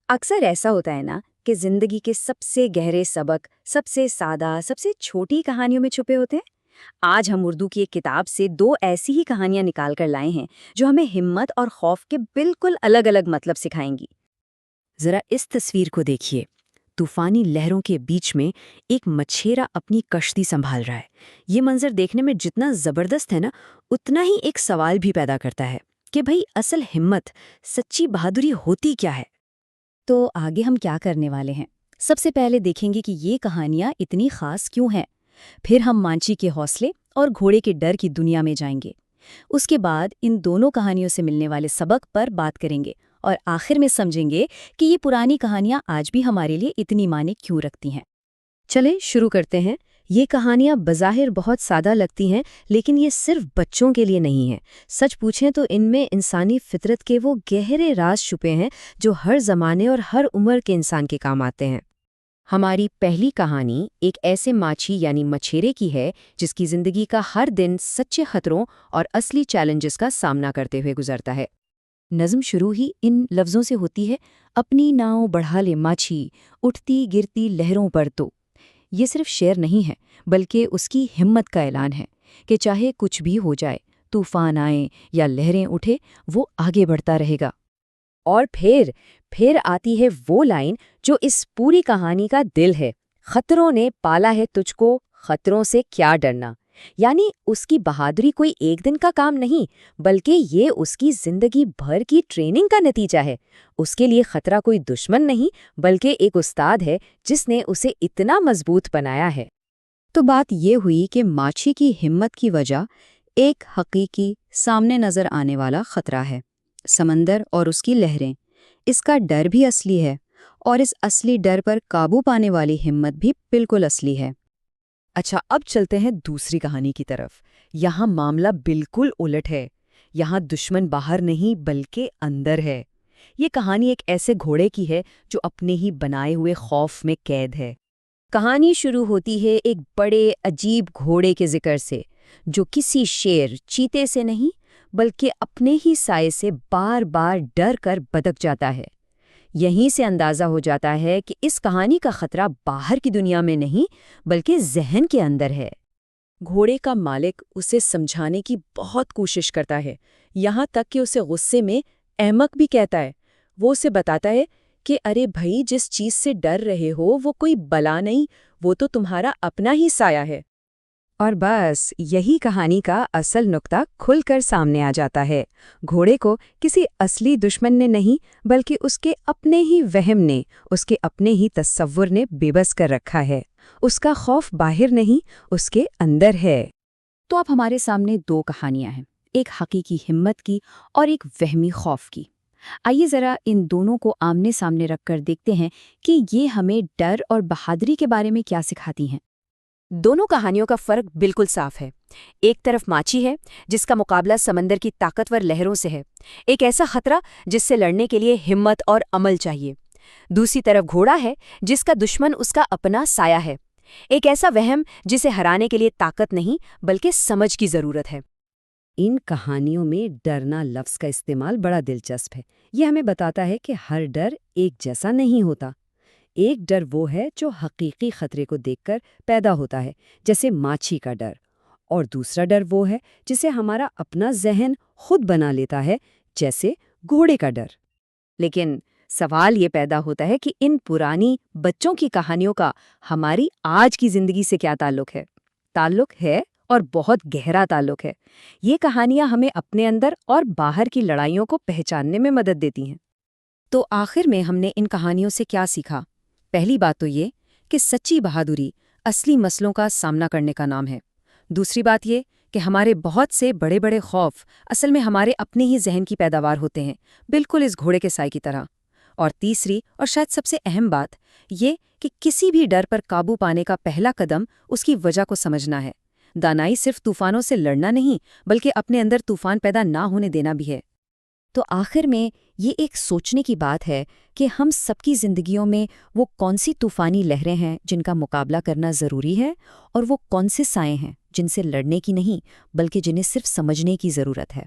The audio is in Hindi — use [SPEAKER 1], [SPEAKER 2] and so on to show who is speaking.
[SPEAKER 1] अक्सर ऐसा होता है ना कि जिंदगी के सबसे गहरे सबक सबसे सादा सबसे छोटी कहानियों में छुपे होते हैं। आज हम उर्दू की एक किताब से दो ऐसी ही कहानियां निकाल कर लाए हैं जो हमें हिम्मत और खौफ के बिल्कुल अलग अलग मतलब सिखाएंगी। जरा इस तस्वीर को देखिए। तूफानी लहरों के बीच में एक मछेरा अपनी कश्ती संभाल रहा है। ये मंजर देखने में जितना जबरदस्त है ना, उतना ही एक सवाल भी पैदा करता है कि भाई असल हिम्मत, सच्ची बहादुरी होती क्या है। तो आगे हम क्या करने वाले हैं? सबसे पहले देखेंगे कि ये कहानियां इतनी खास क्यों हैं। फिर हम मांची के हौसले और घोड़े के डर की दुनिया में जाएंगे। उसके बाद इन दोनों कहानियों से मिलने वाले सबक पर बात करेंगे और आखिर में समझेंगे कि ये पुरानी कहानियां आज भी हमारे लिए इतनी मायने क्यों रखती हैं। चले शुरू करते हैं। ये कहानियां बज़ाहिर बहुत सादा लगती हैं, लेकिन ये सिर्फ बच्चों के लिए नहीं है। सच पूछें तो इनमें इंसानी फितरत के वो गहरे राज छुपे हैं जो हर जमाने और हर उम्र के इंसान के काम आते हैं। हमारी पहली कहानी एक ऐसे माछी यानी मछेरे की है जिसकी जिंदगी का हर दिन सच्चे खतरों और असली चैलेंजेस का सामना करते हुए गुजरता है। नज़्म शुरू ही इन लफ्ज़ों से होती है, अपनी नाव बढ़ा ले माछी, उठती गिरती लहरों पर तो। ये सिर्फ शेर नहीं है, बल्कि उसकी हिम्मत का ऐलान है कि चाहे कुछ भी हो जाए, तूफान आए या लहरें उठे, वो आगे बढ़ता रहेगा। और फिर आती है वो लाइन जो इस पूरी कहानी का दिल है, खतरों ने पाला है तुझको, खतरों से क्या डरना। यानी उसकी बहादुरी कोई एक दिन का काम नहीं, बल्कि ये उसकी जिंदगी भर की ट्रेनिंग का नतीजा है। उसके लिए खतरा कोई दुश्मन नहीं, बल्कि एक उस्ताद है जिसने उसे इतना मजबूत बनाया है। तो बात ये हुई कि माछी की हिम्मत की वजह एक हकीकी सामने नजर आने वाला खतरा है, समंदर और उसकी लहरें। इसका डर भी असली है और इस असली डर पर काबू पाने वाली हिम्मत भी बिल्कुल असली है।
[SPEAKER 2] अच्छा, अब चलते हैं दूसरी कहानी की तरफ। यहाँ मामला बिल्कुल उलट है। यहाँ दुश्मन बाहर नहीं बल्कि अंदर है। ये कहानी एक ऐसे घोड़े की है जो अपने ही बनाए हुए खौफ में कैद है।
[SPEAKER 1] कहानी शुरू होती है एक बड़े अजीब घोड़े के जिक्र से, जो किसी शेर चीते से नहीं बल्कि अपने ही साये से बार बार डर कर बदक जाता है। यहीं से अंदाजा हो जाता है कि इस कहानी का खतरा बाहर की दुनिया में नहीं बल्कि जहन के अंदर है।
[SPEAKER 2] घोड़े का मालिक उसे समझाने की बहुत कोशिश करता है, यहाँ तक कि उसे गुस्से में अहमक भी कहता है। वो उसे बताता है कि अरे भाई, जिस चीज़ से डर रहे हो वो कोई बला नहीं, वो तो तुम्हारा अपना ही साया है।
[SPEAKER 1] और बस यही कहानी का असल नुक्ता खुलकर सामने आ जाता है। घोड़े को किसी असली दुश्मन ने नहीं बल्कि उसके अपने ही वहम ने, उसके अपने ही तसव्वुर ने बेबस कर रखा है। उसका खौफ बाहर नहीं, उसके अंदर है। तो अब हमारे सामने दो कहानियां हैं, एक हकीकी हिम्मत की और एक वहमी खौफ की। आइए जरा इन दोनों को आमने सामने रखकर देखते हैं कि ये हमें डर और बहादुरी के बारे में क्या सिखाती हैं। दोनों कहानियों का फर्क बिल्कुल साफ है। एक तरफ माछी है जिसका मुकाबला समंदर की ताकतवर लहरों से है, एक ऐसा खतरा जिससे लड़ने के लिए हिम्मत और अमल चाहिए। दूसरी तरफ घोड़ा है जिसका दुश्मन उसका अपना साया है, एक ऐसा वहम जिसे हराने के लिए ताकत नहीं बल्कि समझ की जरूरत है। इन कहानियों में डरना लफ्ज़ का इस्तेमाल बड़ा दिलचस्प है। ये हमें बताता है कि हर डर एक जैसा नहीं होता। एक डर वो है जो हकीकी खतरे को देखकर पैदा होता है, जैसे माछी का डर, और दूसरा डर वो है जिसे हमारा अपना जहन खुद बना लेता है, जैसे घोड़े का डर। लेकिन सवाल ये पैदा होता है कि इन पुरानी बच्चों की कहानियों का हमारी आज की जिंदगी से क्या ताल्लुक है? ताल्लुक है, और बहुत गहरा ताल्लुक है। ये कहानियां हमें अपने अंदर और बाहर की लड़ाइयों को पहचानने में मदद देती हैं। तो आखिर में हमने इन कहानियों से क्या सीखा? पहली बात तो ये कि सच्ची बहादुरी असली मसलों का सामना करने का नाम है। दूसरी बात ये कि हमारे बहुत से बड़े बड़े खौफ असल में हमारे अपने ही जहन की पैदावार होते हैं, बिल्कुल इस घोड़े के साए की तरह। और तीसरी और शायद सबसे अहम बात ये कि किसी भी डर पर काबू पाने का पहला कदम उसकी वजह को समझना है। दानाई सिर्फ तूफानों से लड़ना नहीं बल्कि अपने अंदर तूफान पैदा ना होने देना भी है। तो आखिर में ये एक सोचने की बात है कि हम सबकी जिंदगियों में वो कौन सी तूफानी लहरें हैं जिनका मुकाबला करना ज़रूरी है, और वो कौन से साए हैं जिनसे लड़ने की नहीं बल्कि जिन्हें सिर्फ समझने की ज़रूरत है।